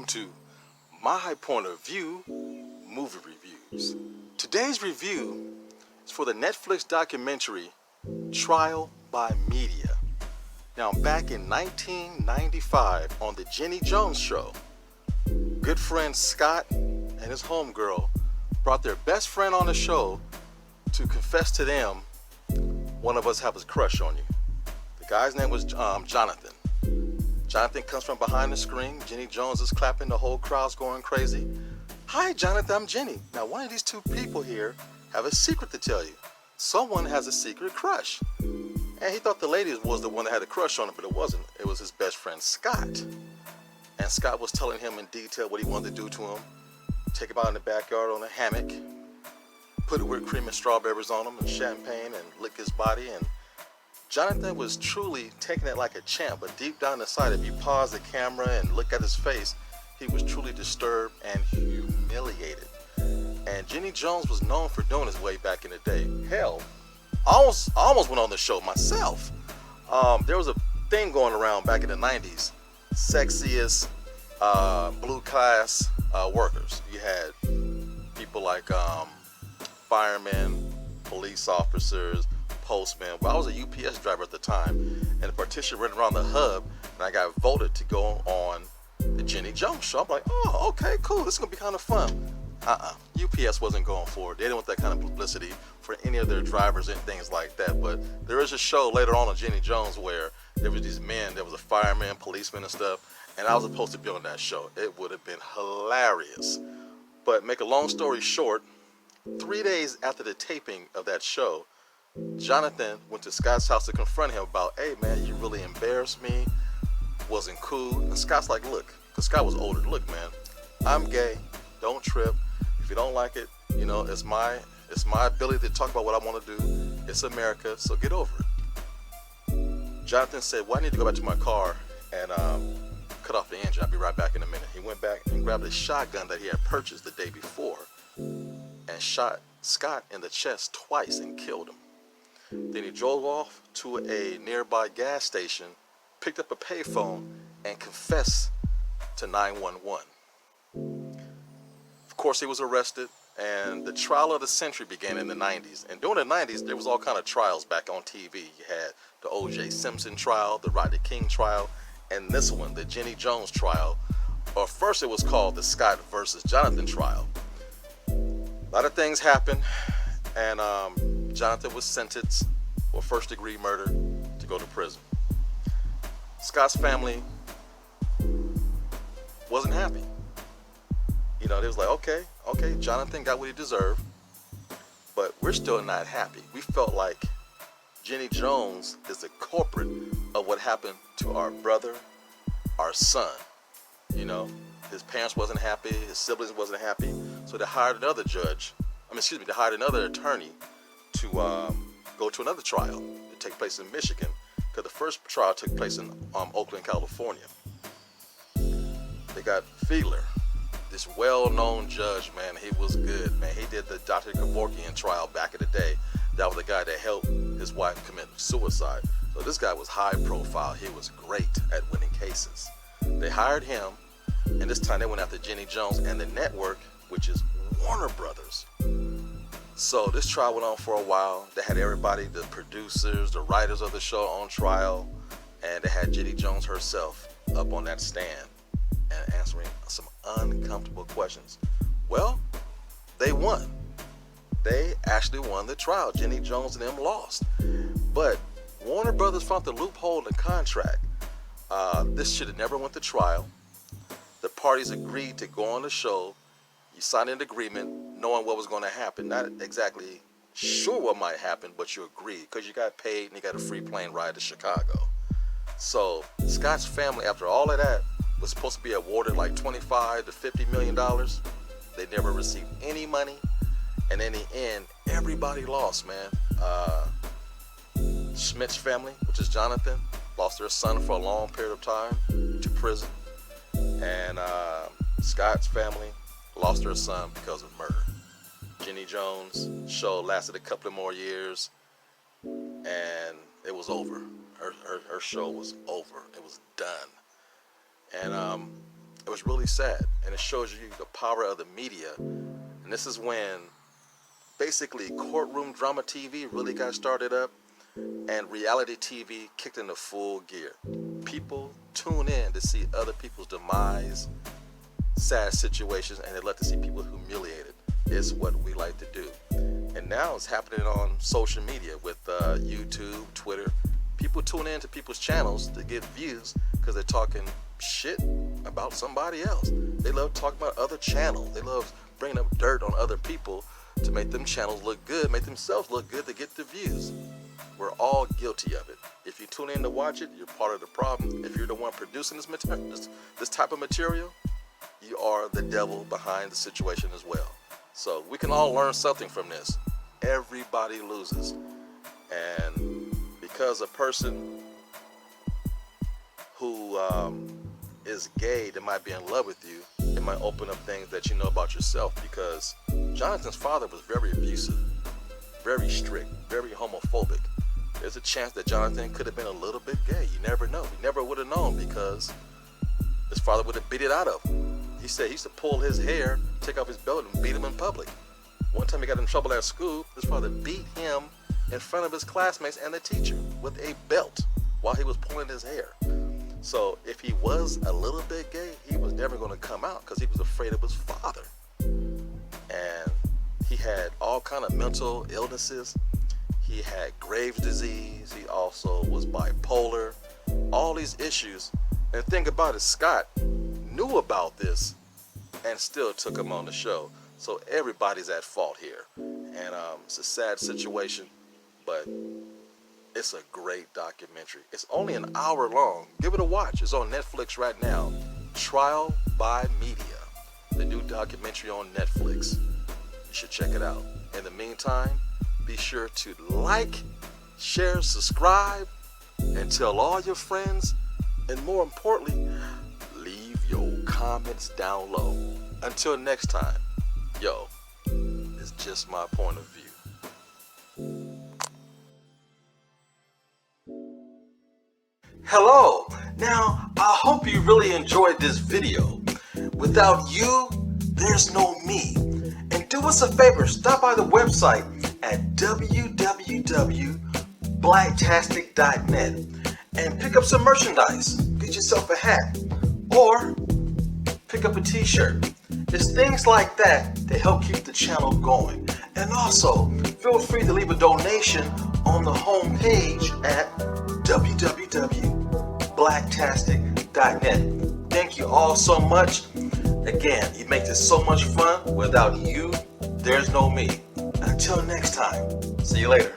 to My Point of View Movie Reviews. Today's review is for the Netflix documentary Trial by Media. Now, back in 1995 on the Jenny Jones show, good friend Scott and his homegirl brought their best friend on the show to confess to them, one of us have a crush on you. The guy's name was Jonathan. Jonathan comes from behind the screen. Jenny Jones is clapping. The whole crowd's going crazy. Hi, Jonathan, I'm Jenny. Now, one of these two people here have a secret to tell you. Someone has a secret crush. And he thought the lady was the one that had a crush on him, but it wasn't. It was his best friend, Scott. And Scott was telling him in detail what he wanted to do to him. Take him out in the backyard on a hammock, put whipped cream and strawberries on him and champagne and lick his body. And Jonathan was truly taking it like a champ, but deep down inside, if you pause the camera and look at his face, he was truly disturbed and humiliated. And Jenny Jones was known for doing this way back in the day. Hell, I almost went on the show myself. There was a thing going around back in the 90s, sexiest blue class workers. You had people like firemen, police officers, postmen. Well, I was a UPS driver at the time, and the partition ran around the hub, and I got voted to go on the Jenny Jones show. I'm like, oh, okay, cool. This is gonna be kind of fun. UPS wasn't going for it. They didn't want that kind of publicity for any of their drivers and things like that. But there is a show later on Jenny Jones where there was these men, there was a fireman, policeman and stuff, and I was supposed to be on that show. It would have been hilarious. But make a long story short, 3 days after the taping of that show, Jonathan went to Scott's house to confront him about, hey man, you really embarrassed me, wasn't cool. And Scott's like, look, because Scott was older, look man, I'm gay, don't trip. If you don't like it, you know, it's my ability to talk about what I want to do. It's America, so get over it. Jonathan said, well, I need to go back to my car and cut off the engine. I'll be right back in a minute. He went back and grabbed a shotgun that he had purchased the day before and shot Scott in the chest twice and killed him. Then he drove off to a nearby gas station, picked up a payphone, and confessed to 911. Of course, he was arrested, and the trial of the century began in the 90s. And during the 90s, there was all kind of trials back on TV. You had the O.J. Simpson trial, the Rodney King trial, and this one, the Jenny Jones trial. Or first it was called the Scott versus Jonathan trial. A lot of things happened, and Jonathan was sentenced for first-degree murder to go to prison. Scott's family wasn't happy. You know, they was like, okay, Jonathan got what he deserved, but we're still not happy. We felt like Jenny Jones is the culprit of what happened to our brother, our son. You know, his parents wasn't happy, his siblings wasn't happy, so they hired another they hired another attorney to go to another trial to take place in Michigan, because the first trial took place in Oakland, California. They got Fiedler, this well-known judge, man. He was good, man. He did the Dr. Kevorkian trial back in the day. That was the guy that helped his wife commit suicide. So this guy was high profile. He was great at winning cases. They hired him, and this time they went after Jenny Jones and the network, which is Warner Brothers. So this trial went on for a while. They had everybody, the producers, the writers of the show on trial, and they had Jenny Jones herself up on that stand and answering some uncomfortable questions. Well, they won. They actually won the trial. Jenny Jones and them lost. But Warner Brothers found the loophole in the contract. This should have never went to trial. The parties agreed to go on the show. You signed an agreement knowing what was going to happen. Not exactly sure what might happen, but you agreed because you got paid and you got a free plane ride to Chicago. So Scott's family, after all of that, was supposed to be awarded like $25 to $50 million. They never received any money. And in the end, everybody lost, man. Schmidt's family, which is Jonathan, lost their son for a long period of time to prison. And Scott's family lost their son because of murder. Jenny Jones' show lasted a couple of more years, and it was over. Her show was over. It was done. And It was really sad, and it shows you the power of the media. And this is when basically courtroom drama TV really got started up, and reality TV kicked into full gear. People tune in to see other people's demise, sad situations, and they love to see people humiliated. It's what we like to do. And now it's happening on social media with YouTube, Twitter. People tune in to people's channels to get views because they're talking shit about somebody else. They love talking about other channels. They love bringing up dirt on other people to make them channels look good, make themselves look good to get the views. We're all guilty of it. If you tune in to watch it, you're part of the problem. If you're the one producing this type of material, you are the devil behind the situation as well. So we can all learn something from this. Everybody loses. And because a person who is gay that might be in love with you, it might open up things that you know about yourself, because Jonathan's father was very abusive, very strict, very homophobic. There's a chance that Jonathan could have been a little bit gay. You never know. He never would have known, because his father would have beat it out of him. He said he used to pull his hair, take off his belt, and beat him in public. One time he got in trouble at school. His father beat him in front of his classmates and the teacher with a belt while he was pulling his hair. So if he was a little bit gay, he was never going to come out because he was afraid of his father. And he had all kind of mental illnesses. He had Graves' disease. He also was bipolar. All these issues. And the thing about it, Scott knew about this and still took him on the show. So everybody's at fault here. And it's a sad situation, but it's a great documentary. It's only an hour long. Give it a watch. It's on Netflix right now. Trial by Media, the new documentary on Netflix. You should check it out. In the meantime, be sure to like, share, subscribe, and tell all your friends. And more importantly, leave your comments down low. Until next time, yo, it's just my point of view. Hello. Now, I hope you really enjoyed this video. Without you, there's no me. And do us a favor, stop by the website at www.blacktastic.net and pick up some merchandise. Get yourself a hat or pick up a t-shirt. It's things like that that help keep the channel going. And also, feel free to leave a donation on the home page at www.blacktastic.net. Thank you all so much. Again, you make this so much fun. Without you, there's no me. Until next time, see you later.